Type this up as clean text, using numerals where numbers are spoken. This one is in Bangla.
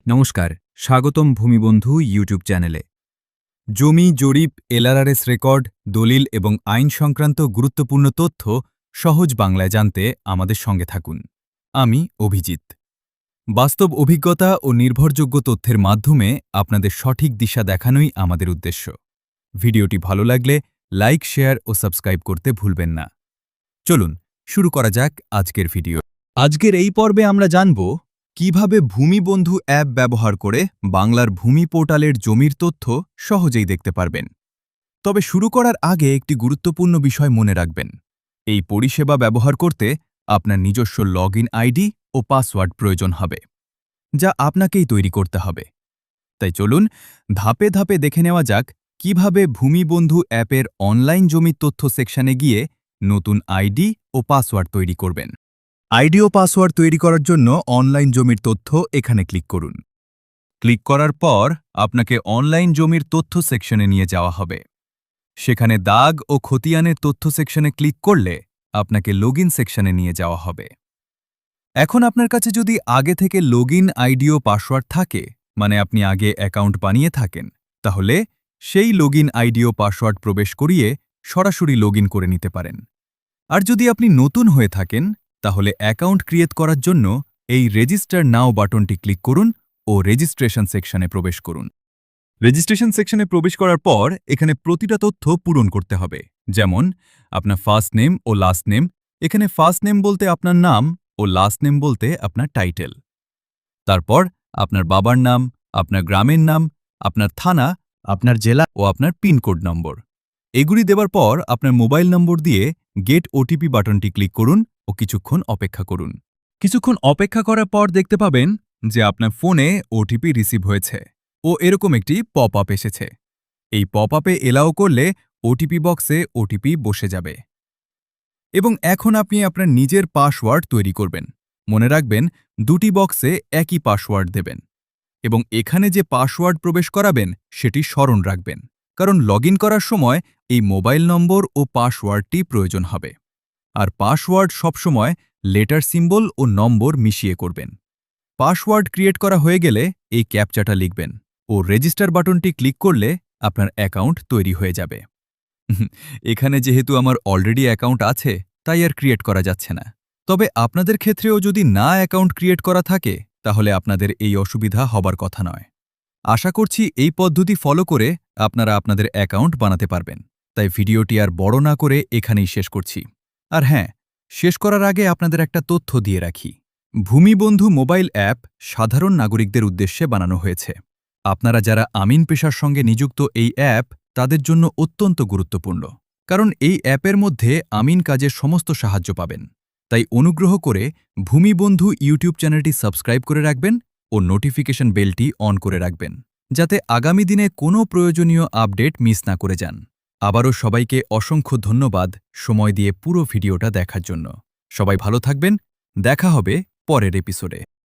নমস্কার, স্বাগতম ভূমিবন্ধু ইউটিউব চ্যানেলে। জমি জরিপ, এলআরআরএস রেকর্ড, দলিল এবং আইন সংক্রান্ত গুরুত্বপূর্ণ তথ্য সহজ বাংলায় জানতে আমাদের সঙ্গে থাকুন। আমি অভিজিৎ। বাস্তব অভিজ্ঞতা ও নির্ভরযোগ্য তথ্যের মাধ্যমে আপনাদের সঠিক দিশা দেখানোই আমাদের উদ্দেশ্য। ভিডিওটি ভালো লাগলে লাইক, শেয়ার ও সাবস্ক্রাইব করতে ভুলবেন না। চলুন শুরু করা যাক আজকের ভিডিও। আজকের এই পর্বে আমরা জানব কিভাবে ভূমিবন্ধু অ্যাপ ব্যবহার করে বাংলার ভূমি পোর্টালের জমির তথ্য সহজেই দেখতে পারবেন। তবে শুরু করার আগে একটি গুরুত্বপূর্ণ বিষয় মনে রাখবেন। এই পরিষেবা ব্যবহার করতে আপনার নিজস্ব লগইন আইডি ও পাসওয়ার্ড প্রয়োজন হবে, যা আপনাকেই তৈরি করতে হবে। তাই চলুন ধাপে ধাপে দেখে নেওয়া যাক কিভাবে ভূমিবন্ধু অ্যাপের অনলাইন জমির তথ্য সেকশনে গিয়ে নতুন আইডি ও পাসওয়ার্ড তৈরি করবেন। আইডি ও পাসওয়ার্ড তৈরি করার জন্য অনলাইন জমির তথ্য এখানে ক্লিক করুন। ক্লিক করার পর আপনাকে অনলাইন জমির তথ্য সেকশনে নিয়ে যাওয়া হবে। সেখানে দাগ ও খতিয়ানের তথ্য সেকশনে ক্লিক করলে আপনাকে লগইন সেকশনে নিয়ে যাওয়া হবে। এখন আপনার কাছে যদি আগে থেকে লগইন আইডি ও পাসওয়ার্ড থাকে, মানে আপনি আগে অ্যাকাউন্ট বানিয়ে থাকেন, তাহলে সেই লগইন আইডি ও পাসওয়ার্ড প্রবেশ করিয়ে সরাসরি লগইন করে নিতে পারেন। আর যদি আপনি নতুন হয়ে থাকেন, তাহলে অ্যাকাউন্ট ক্রিয়েট করার জন্য এই রেজিস্টার নাও বাটনটি ক্লিক করুন ও রেজিস্ট্রেশন সেকশনে প্রবেশ করুন। রেজিস্ট্রেশন সেকশনে প্রবেশ করার পর এখানে প্রতিটা তথ্য পূরণ করতে হবে, যেমন আপনার ফার্স্ট নেম ও লাস্ট নেম। এখানে ফার্স্ট নেম বলতে আপনার নাম ও লাস্ট নেম বলতে আপনার টাইটেল। তারপর আপনার বাবার নাম, আপনার গ্রামের নাম, আপনার থানা, আপনার জেলা ও আপনার পিনকোড নম্বর। এগুলি দেওয়ার পর আপনার মোবাইল নম্বর দিয়ে গেট ওটিপি বাটনটি ক্লিক করুন ও কিছুক্ষণ অপেক্ষা করুন। কিছুক্ষণ অপেক্ষা করার পর দেখতে পাবেন যে আপনার ফোনে ওটিপি রিসিভ হয়েছে ও এরকম একটি পপ আপ এসেছে। এই পপ আপে এলাও করলে ওটিপি বক্সে ওটিপি বসে যাবে এবং এখন আপনি আপনার নিজের পাসওয়ার্ড তৈরি করবেন। মনে রাখবেন, দুটি বক্সে একই পাসওয়ার্ড দেবেন এবং এখানে যে পাসওয়ার্ড প্রবেশ করাবেন সেটি স্মরণ রাখবেন, কারণ লগইন করার সময় এই মোবাইল নম্বর ও পাসওয়ার্ডটি প্রয়োজন হবে। আর পাসওয়ার্ড সবসময় লেটার সিম্বল ও নম্বর মিশিয়ে করবেন। পাসওয়ার্ড ক্রিয়েট করা হয়ে গেলে এই ক্যাপচাটা লিখবেন ও রেজিস্টার বাটনটি ক্লিক করলে আপনার অ্যাকাউন্ট তৈরি হয়ে যাবে। এখানে যেহেতু আমার অলরেডি অ্যাকাউন্ট আছে, তাই আর ক্রিয়েট করা যাচ্ছে না। তবে আপনাদের ক্ষেত্রেও যদি না অ্যাকাউন্ট ক্রিয়েট করা থাকে, তাহলে আপনাদের এই অসুবিধা হবার কথা নয়। আশা করছি এই পদ্ধতি ফলো করে আপনারা আপনাদের অ্যাকাউন্ট বানাতে পারবেন। তাই ভিডিওটি আর বড় না করে এখানেই শেষ করছি। আর হ্যাঁ, শেষ করার আগে আপনাদের একটা তথ্য দিয়ে রাখি। ভূমিবন্ধু মোবাইল অ্যাপ সাধারণ নাগরিকদের উদ্দেশ্যে বানানো হয়েছে। আপনারা যারা আমিন পেশার সঙ্গে নিযুক্ত এই অ্যাপ তাদের জন্য অত্যন্ত গুরুত্বপূর্ণ, কারণ এই অ্যাপের মধ্যে আমিন কাজের সমস্ত সাহায্য পাবেন। তাই অনুগ্রহ করে ভূমিবন্ধু ইউটিউব চ্যানেলটি সাবস্ক্রাইব করে রাখবেন ও নোটিফিকেশন বেলটি অন করে রাখবেন, যাতে আগামী দিনে কোনো প্রয়োজনীয় আপডেট মিস না করে যান। আবারও সবাইকে অসংখ্য ধন্যবাদ সময় দিয়ে পুরো ভিডিওটা দেখার জন্য। সবাই ভালো থাকবেন। দেখা হবে পরের এপিসোডে।